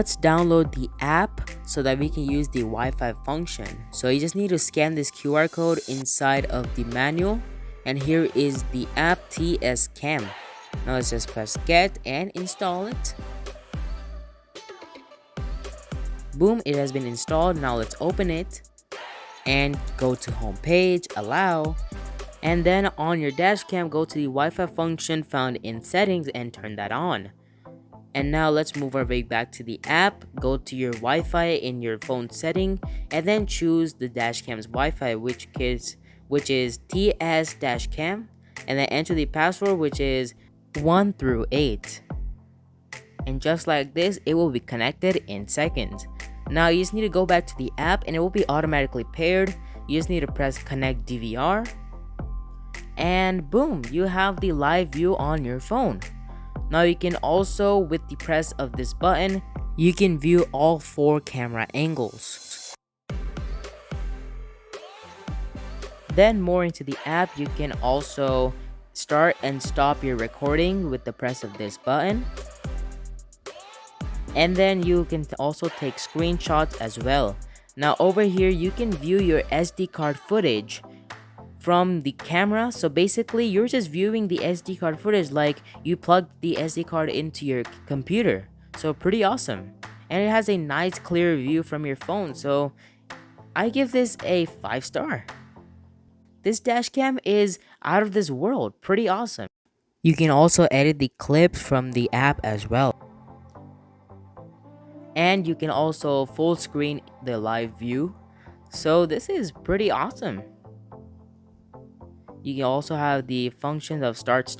Let's download the app so that we can use the Wi-Fi function. So you just need to scan this QR code inside of the manual, and here is the app TIESFONG. Now let's just press get and install it. Boom, it has been installed. Now let's open it and go to home page, allow, and then on your dash cam go to the Wi-Fi function found in settings and turn that on. And now let's move our way back to the app, go to your Wi-Fi in your phone setting, and then choose the dashcam's Wi-Fi, which is TS-cam, and then enter the password, which is 1 through 8. And just like this, it will be connected in seconds. Now you just need to go back to the app and it will be automatically paired. You just need to press connect DVR, and boom, you have the live view on your phone. Now you can also, with the press of this button, you can view all 4 camera angles. Then more into the app, you can also start and stop your recording with the press of this button. And then you can also take screenshots as well. Now over here, you can view your SD card footage from the camera. So basically you're just viewing the SD card footage like you plugged the SD card into your computer. So pretty awesome, and it has a nice clear view from your phone. So I give this a 5-star. This dash cam is out of this world, pretty awesome. You can also edit the clips from the app as well, and you can also full screen the live view. So this is pretty awesome. You can also have the functions of start, stop,